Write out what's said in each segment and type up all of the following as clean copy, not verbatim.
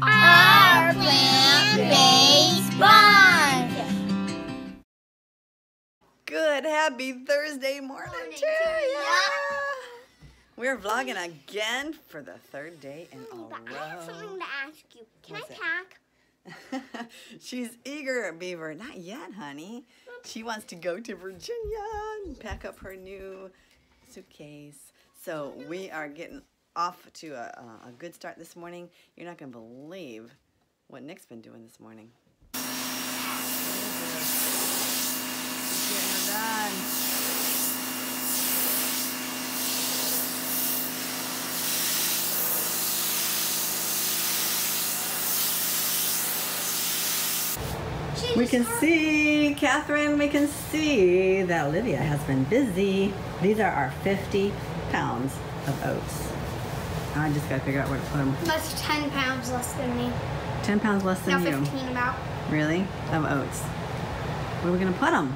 Our plant-based bond. Good, happy Thursday morning to you. We're vlogging again for the third day in a row. But I have something to ask you. Can What's I pack? She's eager, Beaver. Not yet, honey. She wants to go to Virginia and pack up her new suitcase. So we are getting off to a good start this morning. You're not going to believe what Nick's been doing this morning. He's getting her done. We can see, Catherine, we can see that Olivia has been busy. These are our 50 pounds of oats. I just gotta figure out where to put them. That's 10 pounds less than me. 10 pounds less than you. No, 15 about. Really? Of oats. Where are we gonna put them?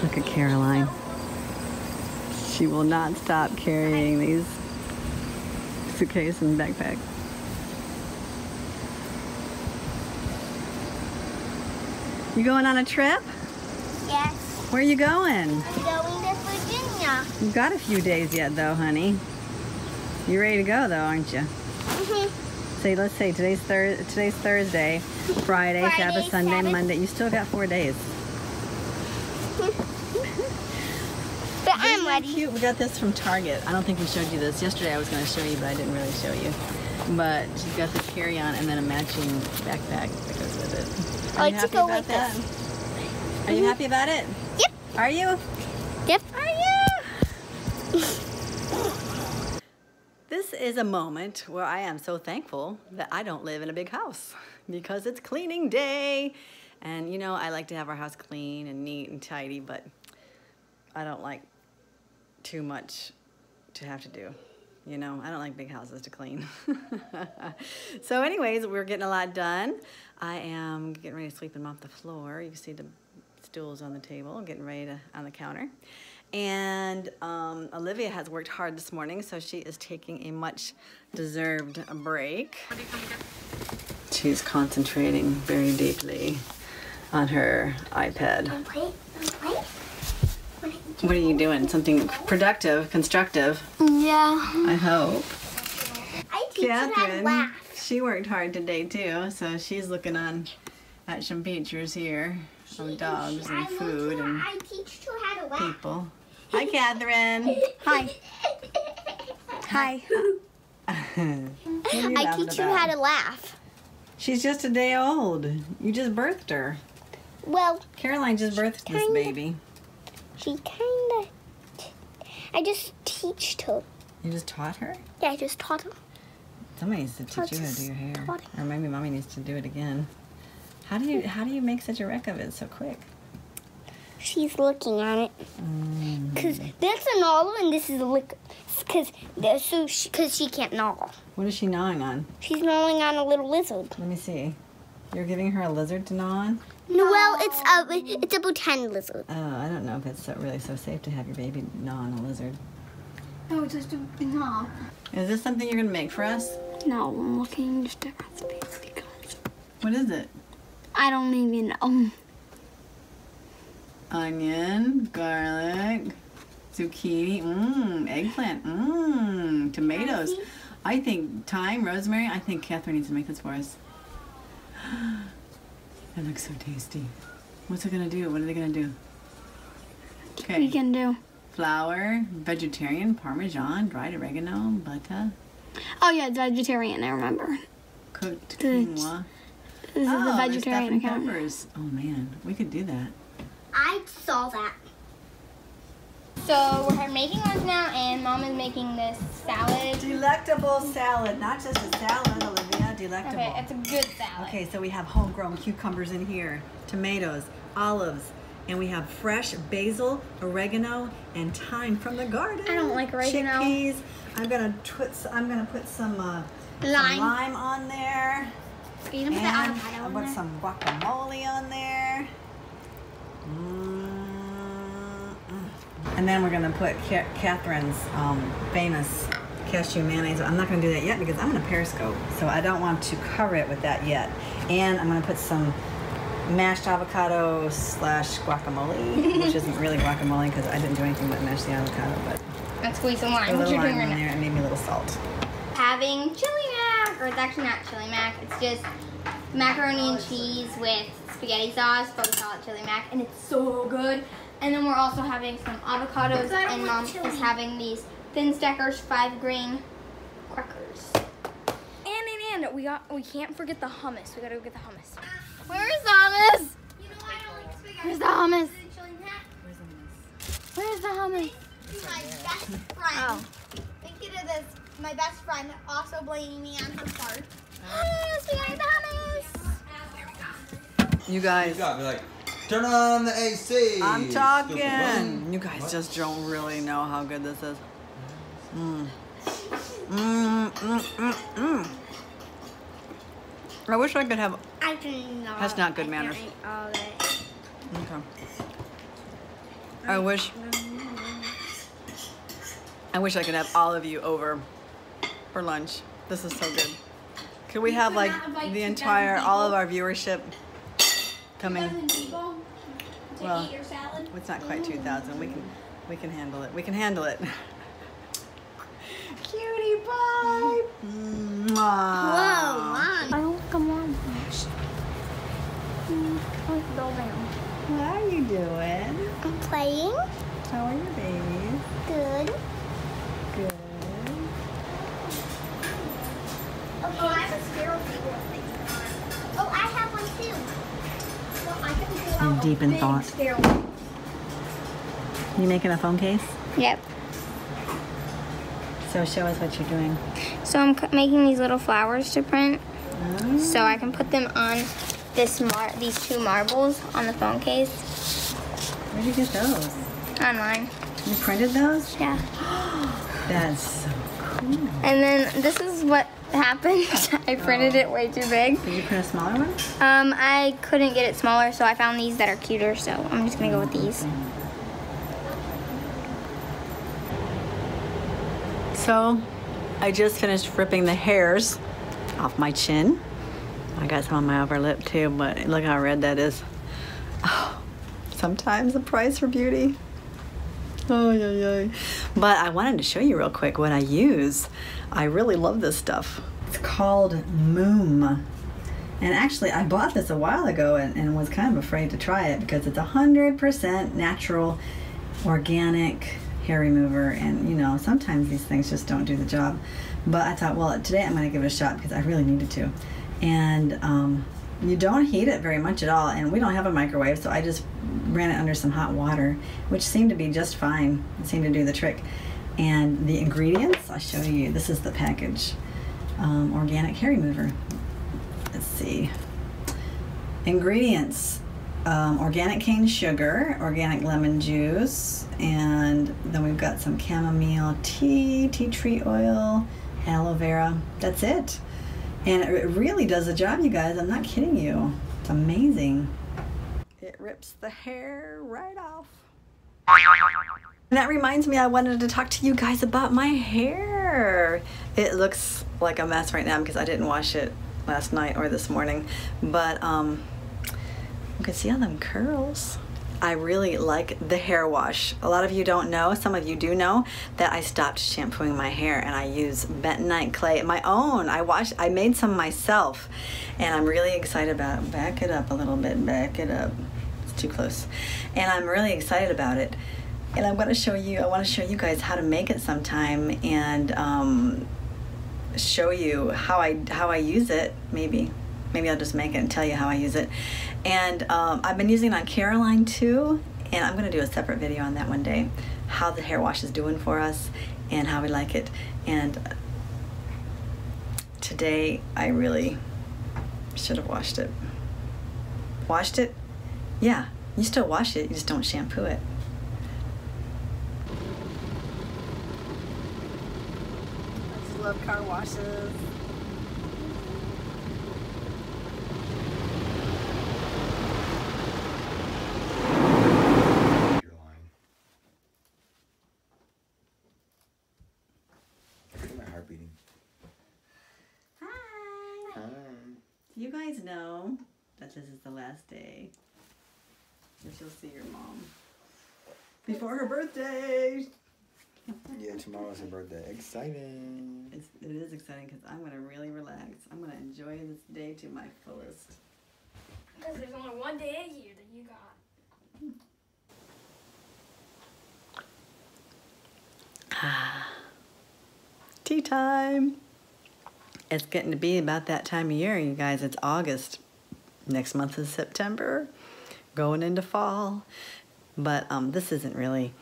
Look at Caroline. She will not stop carrying these suitcase and backpack. You going on a trip? Yes. Where are you going? I'm going to Virginia. You've got a few days yet though, honey. You ready to go though, aren't you? Say, let's say today's Thursday, Friday, Sabbath, Sunday, Monday. You still got 4 days. But I'm ready. Cute. We got this from Target. I don't think we showed you this. Yesterday I was going to show you, but I didn't really show you. But she's got the carry-on and then a matching backpack that goes with it. Are you happy about that? Are you happy about it? Yep. Are you? Yep. Are you? This is a moment where I am so thankful that I don't live in a big house because it's cleaning day. And you know, I like to have our house clean and neat and tidy, but I don't like too much to have to do. You know, I don't like big houses to clean. So anyways, we're getting a lot done. I am getting ready to sweep and mop the floor. You can see the stools on the table, getting ready to on the counter. And Olivia has worked hard this morning, so she is taking a much deserved break. She's concentrating very deeply on her iPad. What are you doing? Something productive, constructive? Yeah. I hope. I teach you how to laugh. She worked hard today too, so she's looking on at some pictures here of dogs and food and I teach you how to laugh. people. Hi, Catherine. Hi. Hi. I teach you how to laugh. She's just a day old. You just birthed her. Well, Caroline just birthed this baby. She kinda. I just teached her. You just taught her? Yeah, I just taught her. Somebody needs to teach you how to do your hair. Or maybe Mommy needs to do it again. How do you make such a wreck of it so quick? She's looking at it. Cause that's a gnaw and this is a lick. Cause she can't gnaw. What is she gnawing on? She's gnawing on a little lizard. Let me see. You're giving her a lizard to gnaw on? No, well, it's a pretend lizard. Oh, I don't know if it's really so safe to have your baby gnaw on a lizard. No, it's just a gnaw. Is this something you're gonna make for us? No, I'm looking just at recipes because. What is it? I don't even know. Onion, garlic, zucchini, eggplant, tomatoes. I think thyme, rosemary. I think Catherine needs to make this for us. That looks so tasty. What's it gonna do? What are they gonna do? Okay. We can do flour, vegetarian, parmesan, dried oregano, butter. Oh yeah, it's vegetarian. I remember. Cooked quinoa. This is the vegetarian account. Peppers. Oh man, we could do that. I saw that. So we're making ours now, and Mom is making this salad. Delectable salad, not just a salad, Olivia. Delectable. Okay, it's a good salad. Okay, so we have homegrown cucumbers in here, tomatoes, olives, and we have fresh basil, oregano, and thyme from the garden. I don't like oregano. Chickpeas. I'm gonna put some lime on there. Are you gonna put the avocado I'll on put there? some guacamole on there. And then we're gonna put Catherine's famous cashew mayonnaise. I'm not gonna do that yet because I'm gonna Periscope, so I don't want to cover it with that yet. And I'm gonna put some mashed avocado / guacamole, which isn't really guacamole because I didn't do anything but mash the avocado, but Let's squeeze some lime. a What little you're doing lime right in now. there and maybe a little salt. Having chili mac, or it's actually not chili mac. It's just macaroni and cheese with spaghetti sauce, but we call it chili mac, and it's so good. And then we're also having some avocados, and Mom is having these Thin Stackers 5-grain crackers. And we can't forget the hummus. We gotta go get the hummus. Where is the hummus? You know I don't like spaghetti. Where's the hummus? Chili mac. Where's the hummus? This is my best friend. Oh. Think it is my best friend also blaming me on her part. Hummus! We gotta get the hummus! You guys, You gotta be like, turn on the AC. I'm Stupid talking. woman. You guys What? just don't really know how good this is. I wish I could have. I can not. That's not good manners. I can't eat all that. Okay. I wish I could have all of you over for lunch. This is so good. Could we have like the entire, all of our viewership coming? Well, eat your salad. it's not quite 2,000. We can handle it. We can handle it. Cutie pie. Whoa, Mom. I don't come on. What are you doing? I'm playing. How are your babies? Good. Good. Oh, I have a sparrow table thing on. Oh, I have one too. Well, I can pull I'm out deep a in big thought. sparrow. You making a phone case? Yep. So show us what you're doing. So I'm making these little flowers to print, so I can put them on these two marbles on the phone case. Where'd you get those? Online. You printed those? Yeah. That's so cool. And then this is what happened. I printed it way too big. Did you print a smaller one? I couldn't get it smaller, so I found these that are cuter, so I'm just gonna go with these. So, I just finished ripping the hairs off my chin. I got some on my upper lip too, but look how red that is. Oh, sometimes the price for beauty. Oh, yeah, yeah. But I wanted to show you real quick what I use. I really love this stuff. It's called Moom. And actually, I bought this a while ago and was kind of afraid to try it because it's 100% natural, organic hair remover, and you know, sometimes these things just don't do the job. But I thought, well, today I'm going to give it a shot because I really needed to. And you don't heat it very much at all, and we don't have a microwave, so I just ran it under some hot water, which seemed to be just fine. It seemed to do the trick. And the ingredients, I'll show you. This is the package. Organic hair remover. Let's see. Ingredients. Organic cane sugar, organic lemon juice, and then we've got some chamomile tea, tea tree oil, aloe vera. That's it. And it really does the job, you guys. I'm not kidding you. It's amazing. It rips the hair right off. And that reminds me, I wanted to talk to you guys about my hair. It looks like a mess right now because I didn't wash it last night or this morning, but you can see all them curls. I really like the hair wash. A lot of you don't know, some of you do know, that I stopped shampooing my hair and I use bentonite clay, my own. I made some myself, and I'm really excited about it. Back it up a little bit, back it up. It's too close. And I'm really excited about it. And I want to show you guys how to make it sometime, and show you how I use it. Maybe I'll just make it and tell you how I use it. And I've been using it on Caroline too, and I'm gonna do a separate video on that one day, how the hair wash is doing for us and how we like it. And today I really should have washed it. Washed it? Yeah, you still wash it, you just don't shampoo it. I just love car washes. eating. Hi. Hi. Do you guys know that this is the last day that you'll see your mom before her birthday? Yeah, tomorrow's her birthday. Exciting. It is exciting because I'm going to really relax. I'm going to enjoy this day to my fullest. Because there's only one day a year that you got. Tea time. It's getting to be about that time of year, you guys. It's August. Next month is September. Going into fall. But this isn't really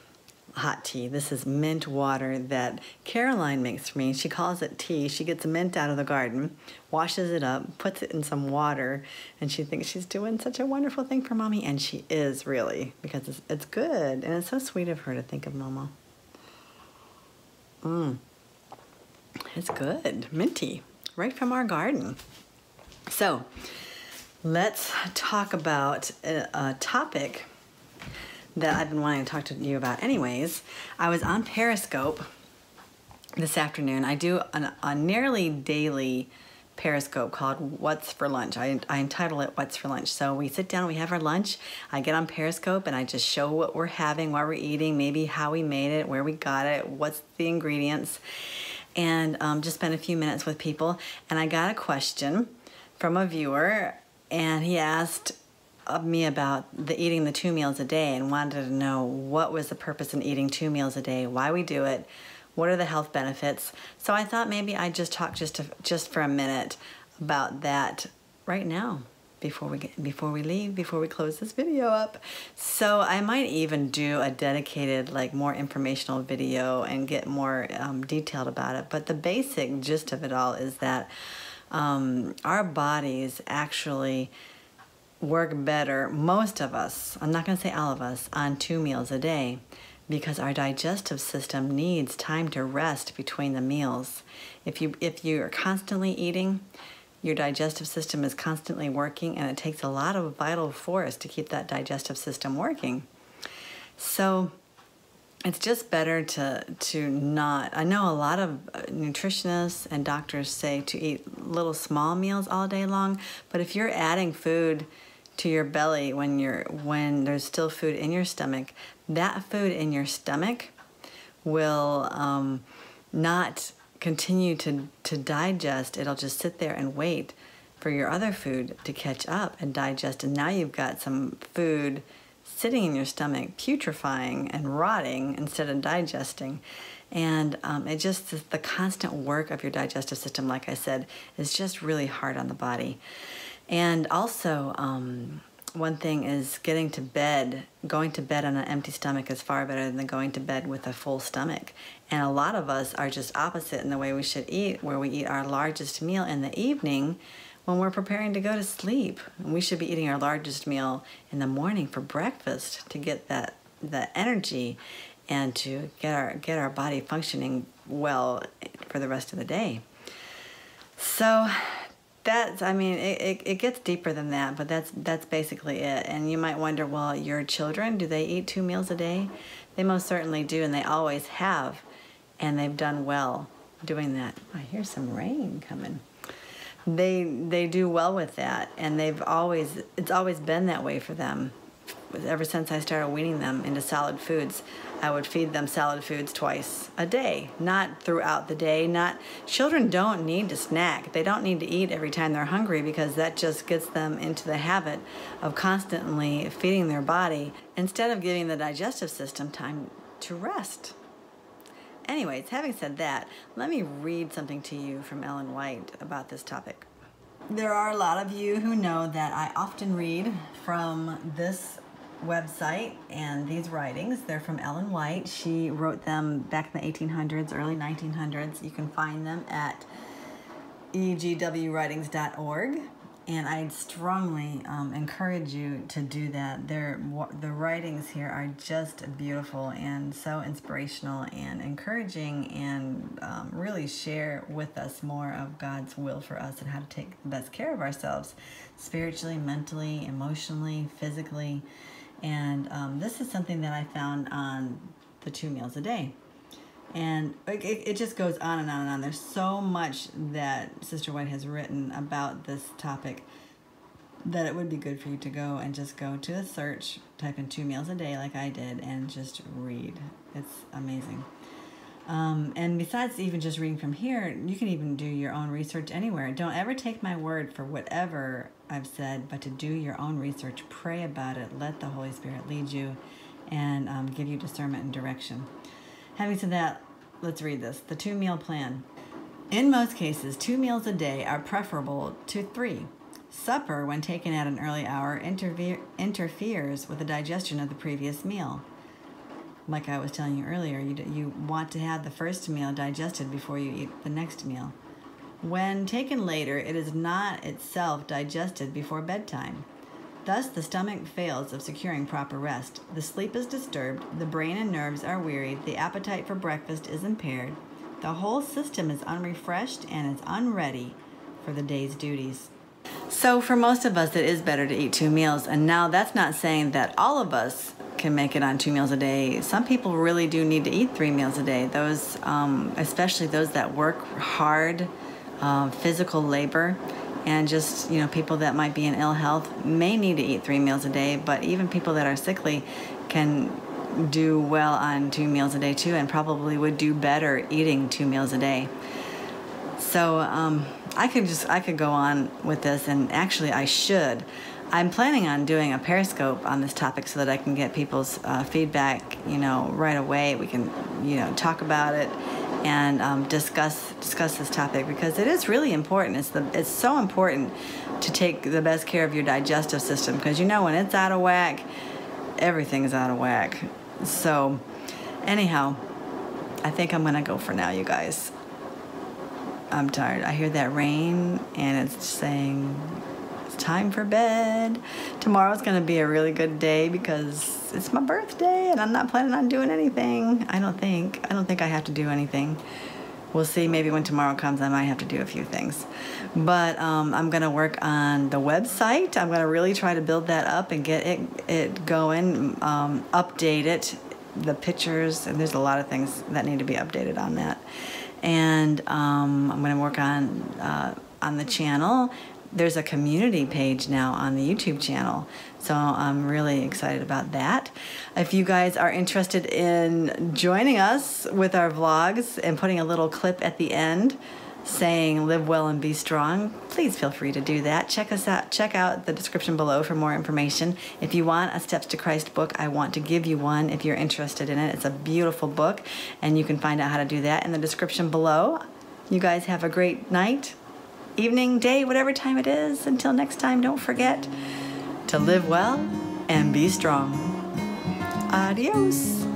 hot tea. This is mint water that Caroline makes for me. She calls it tea. She gets mint out of the garden, washes it up, puts it in some water, and she thinks she's doing such a wonderful thing for Mommy, and she is really, because it's good, and it's so sweet of her to think of Momo. It's good, minty, right from our garden. So, let's talk about a topic that I've been wanting to talk to you about anyways. I was on Periscope this afternoon. I do a nearly daily Periscope called What's for Lunch. I entitle it What's for Lunch. So we sit down, we have our lunch, I get on Periscope and I just show what we're having, what we're eating, maybe how we made it, where we got it, what's the ingredients, and just spend a few minutes with people. And I got a question from a viewer, and he asked me about eating the 2 meals a day and wanted to know what was the purpose in eating 2 meals a day, why we do it, what are the health benefits. So I thought maybe I'd just talk just for a minute about that right now before we close this video up. So I might even do a dedicated, like, more informational video and get more detailed about it. But the basic gist of it all is that our bodies actually work better, most of us, I'm not going to say all of us, on 2 meals a day, because our digestive system needs time to rest between the meals. If you are constantly eating, your digestive system is constantly working, and it takes a lot of vital force to keep that digestive system working. So it's just better to not, I know a lot of nutritionists and doctors say to eat little small meals all day long, but if you're adding food to your belly when there's still food in your stomach, that food in your stomach will not continue to digest. It'll just sit there and wait for your other food to catch up and digest, and now you've got some food sitting in your stomach putrefying and rotting instead of digesting. And it just, the constant work of your digestive system, like I said, is just really hard on the body. And also, one thing is getting to bed. Going to bed on an empty stomach is far better than going to bed with a full stomach. And a lot of us are just opposite in the way we should eat, where we eat our largest meal in the evening when we're preparing to go to sleep. And we should be eating our largest meal in the morning for breakfast to get the energy and to get our body functioning well for the rest of the day. So that's, I mean, it gets deeper than that, but that's basically it. And you might wonder, well, your children, do they eat 2 meals a day? They most certainly do, and they always have, and they've done well doing that. I hear some rain coming. They do well with that, and it's always been that way for them. Ever since I started weaning them into solid foods, I would feed them solid foods twice a day, not throughout the day. Children don't need to snack. They don't need to eat every time they're hungry, because that just gets them into the habit of constantly feeding their body instead of giving the digestive system time to rest. Anyways, having said that, let me read something to you from Ellen White about this topic. There are a lot of you who know that I often read from this website and these writings. They're from Ellen White. She wrote them back in the 1800s, early 1900s. You can find them at egwritings.org, and I'd strongly encourage you to do that. The writings here are just beautiful and so inspirational and encouraging, and really share with us more of God's will for us and how to take the best care of ourselves spiritually, mentally, emotionally, physically. And this is something that I found on the 2 meals a day. And it just goes on and on and on. There's so much that Sister White has written about this topic that it would be good for you to go and just go to a search, type in 2 meals a day like I did, and just read. It's amazing. And besides even just reading from here, you can even do your own research anywhere. Don't ever take my word for whatever I've said, but to do your own research, pray about it, let the Holy Spirit lead you, and give you discernment and direction. Having said that, let's read this. The 2-meal plan. In most cases, 2 meals a day are preferable to 3. Supper, when taken at an early hour, interferes with the digestion of the previous meal. Like I was telling you earlier, you want to have the first meal digested before you eat the next meal. When taken later, it is not itself digested before bedtime. Thus, the stomach fails of securing proper rest. The sleep is disturbed, the brain and nerves are wearied, the appetite for breakfast is impaired. The whole system is unrefreshed and is unready for the day's duties. So for most of us, it is better to eat 2 meals. And now that's not saying that all of us can make it on 2 meals a day. Some people really do need to eat 3 meals a day. Those, especially those that work hard, physical labor, and just, people that might be in ill health may need to eat 3 meals a day, but even people that are sickly can do well on 2 meals a day too, and probably would do better eating 2 meals a day. So I could go on with this, and actually I should. I'm planning on doing a Periscope on this topic so that I can get people's feedback, right away. We can, talk about it and discuss this topic, because it is really important. It's so important to take the best care of your digestive system, because when it's out of whack, everything's out of whack. So anyhow, I think I'm gonna go for now, you guys. I'm tired. I hear that rain and it's saying it's time for bed. Tomorrow's gonna be a really good day because it's my birthday and I'm not planning on doing anything. I don't think I have to do anything. We'll see. Maybe when tomorrow comes, I might have to do a few things. But I'm gonna work on the website. I'm gonna really try to build that up and get it going, update it, the pictures, and there's a lot of things that need to be updated on that. And I'm going to work on the channel. There's a community page now on the YouTube channel, so I'm really excited about that. If you guys are interested in joining us with our vlogs and putting a little clip at the end saying live well and be strong, please feel free to do that. Check us out. Check out the description below for more information. If you want a Steps to Christ book, I want to give you one if you're interested in it. It's a beautiful book, and you can find out how to do that in the description below. You guys have a great night, evening, day, whatever time it is. Until next time, don't forget to live well and be strong. Adios.